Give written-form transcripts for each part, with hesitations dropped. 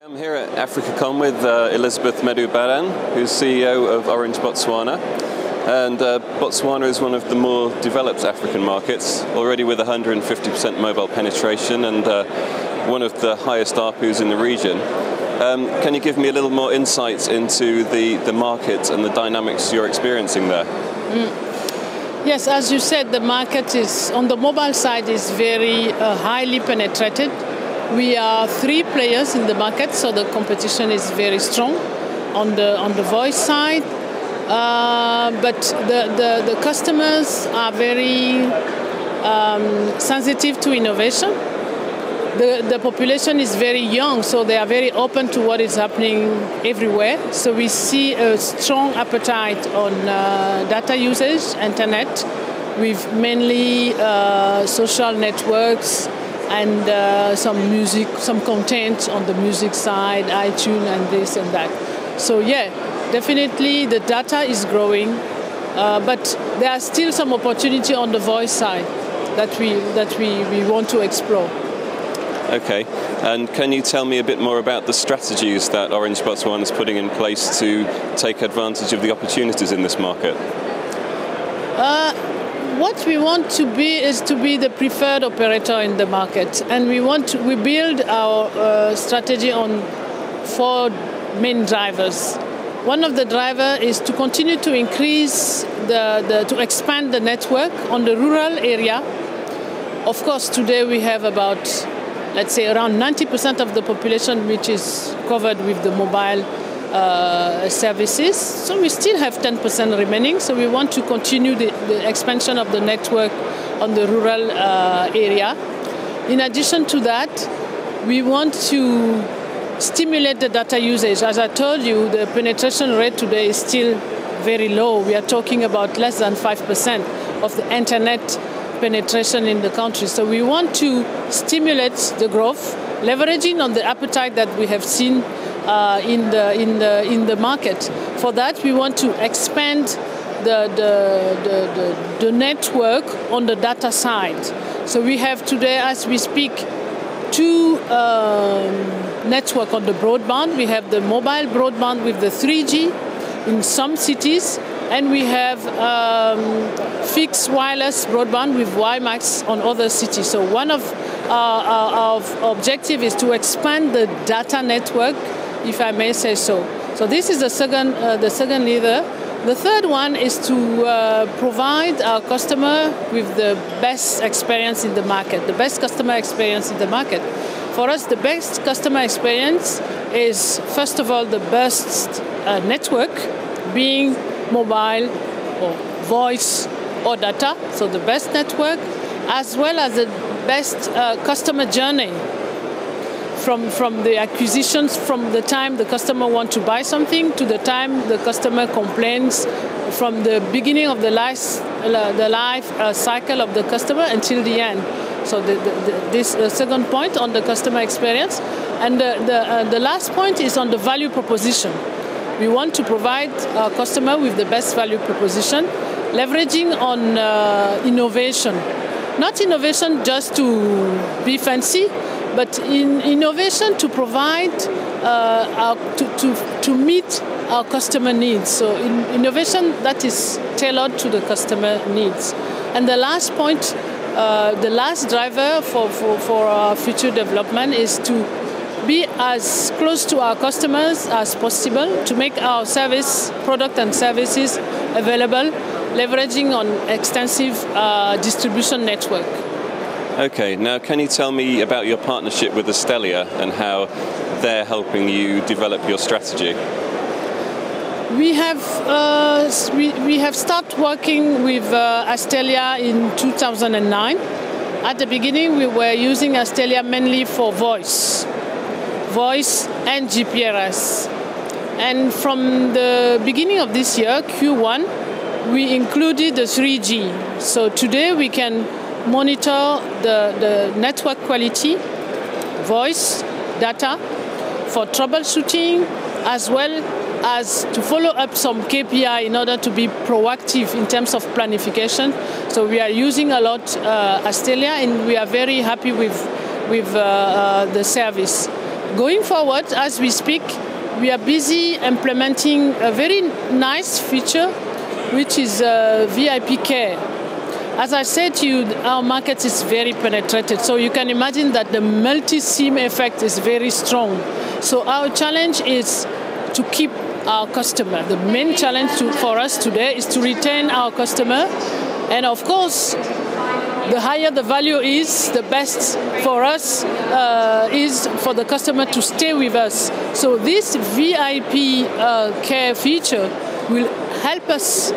I'm here at AfricaCom with Elisabeth Medou-Badang, who's CEO of Orange Botswana. And Botswana is one of the more developed African markets, already with 150% mobile penetration and one of the highest ARPUs in the region. Can you give me a little more insight into the market and the dynamics you're experiencing there? Yes, as you said, the market is, on the mobile side, is very highly penetrated. We are 3 players in the market, so the competition is very strong on the voice side. But the customers are very sensitive to innovation. The population is very young, so they are very open to what is happening everywhere. So we see a strong appetite on data usage, internet, with mainly social networks and some music, some content on the music side, iTunes and this and that. So yeah, definitely the data is growing, but there are still some opportunity on the voice side that we want to explore. Okay, and can you tell me a bit more about the strategies that Orange Botswana is putting in place to take advantage of the opportunities in this market? What we want to be is to be the preferred operator in the market, and we build our strategy on 4 main drivers. One of the drivers is to continue to increase to expand the network on the rural area. Of course, today we have about, let's say, around 90% of the population which is covered with the mobile services. So we still have 10% remaining. So we want to continue the expansion of the network on the rural area. In addition to that, we want to stimulate the data usage. As I told you, the penetration rate today is still very low. We are talking about less than 5% of the internet penetration in the country. So we want to stimulate the growth, leveraging on the appetite that we have seen in the market. For that, we want to expand the network on the data side. So we have today, as we speak, 2 network on the broadband. We have the mobile broadband with the 3G in some cities, and we have fixed wireless broadband with WiMAX on other cities. So one of our objective is to expand the data network, if I may say so. So this is the second lever. The third one is to provide our customer with the best experience in the market, the best customer experience in the market. For us, the best customer experience is, first of all, the best network, being mobile or voice or data, so the best network, as well as the best customer journey from the acquisitions, from the time the customer wants to buy something to the time the customer complains, from the beginning of the life cycle of the customer until the end. So this second point on the customer experience. And the last point is on the value proposition. We want to provide our customer with the best value proposition, leveraging on innovation. Not innovation just to be fancy, but innovation to provide, to meet our customer needs. So innovation that is tailored to the customer needs. And the last point, the last driver for our future development is to be as close to our customers as possible, to make our product and services available, leveraging on extensive distribution network. Okay, now can you tell me about your partnership with Astellia and how they're helping you develop your strategy? We have started working with Astellia in 2009. At the beginning, we were using Astellia mainly for voice and GPRS. And from the beginning of this year, Q1, we included the 3G. So today we can monitor the network quality, voice, data, for troubleshooting, as well as to follow up some KPI in order to be proactive in terms of planification. So we are using a lot Astellia, and we are very happy with the service. Going forward, as we speak, we are busy implementing a very nice feature, which is VIP care. As I said to you, our market is very penetrated, so you can imagine that the multi-SIM effect is very strong. So our challenge is to keep our customer. The main challenge for us today is to retain our customer, and of course, the higher the value is, the best for us is for the customer to stay with us. So this VIP care feature will help us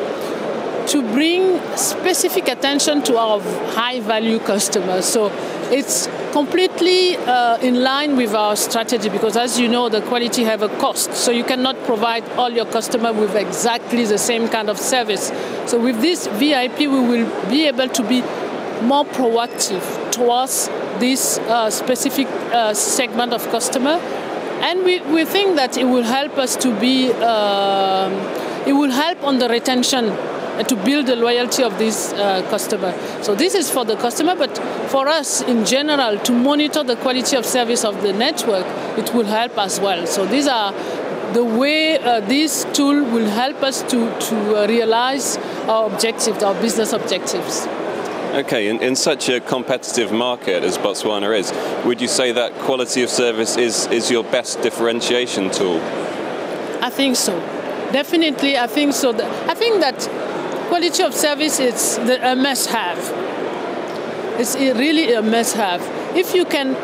to bring specific attention to our high-value customers. So it's completely in line with our strategy, because as you know, the quality have a cost. So you cannot provide all your customers with exactly the same kind of service. So with this VIP, we will be able to be more proactive towards this specific segment of customer. And we think that it will help us to be, it will help on the retention and to build the loyalty of this customer. So this is for the customer, but for us in general, to monitor the quality of service of the network, it will help as well. So these are the way this tool will help us to realize our objectives, our business objectives. Okay, in such a competitive market as Botswana is, would you say that quality of service is your best differentiation tool? I think so. Definitely, I think so. I think that quality of service is a must-have. It's really a must-have. If you can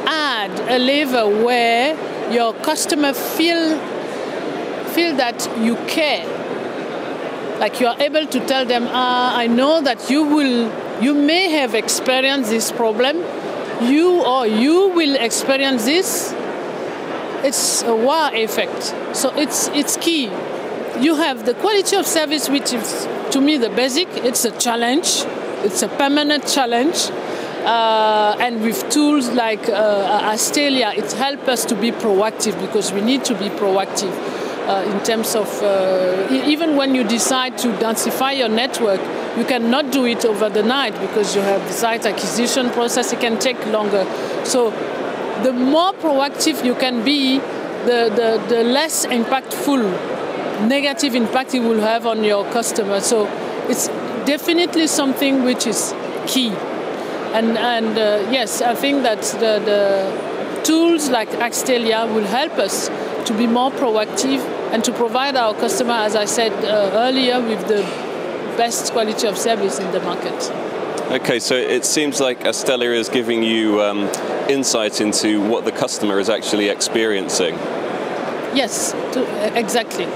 add a level where your customer feel that you care, like you are able to tell them, I know that you may have experienced this problem, you will experience this. It's a wow effect. So it's key. You have the quality of service, which is, to me, the basic. It's a challenge. It's a permanent challenge. And with tools like Astellia, it helps us to be proactive, because we need to be proactive in terms of, even when you decide to densify your network, you cannot do it over the night, because you have the site acquisition process. It can take longer. So the more proactive you can be, the less impactful negative impact it will have on your customer. So it's definitely something which is key. And yes, I think that the tools like Astellia will help us to be more proactive and to provide our customer, as I said earlier, with the best quality of service in the market. Okay, so it seems like Astellia is giving you insight into what the customer is actually experiencing. Yes, exactly.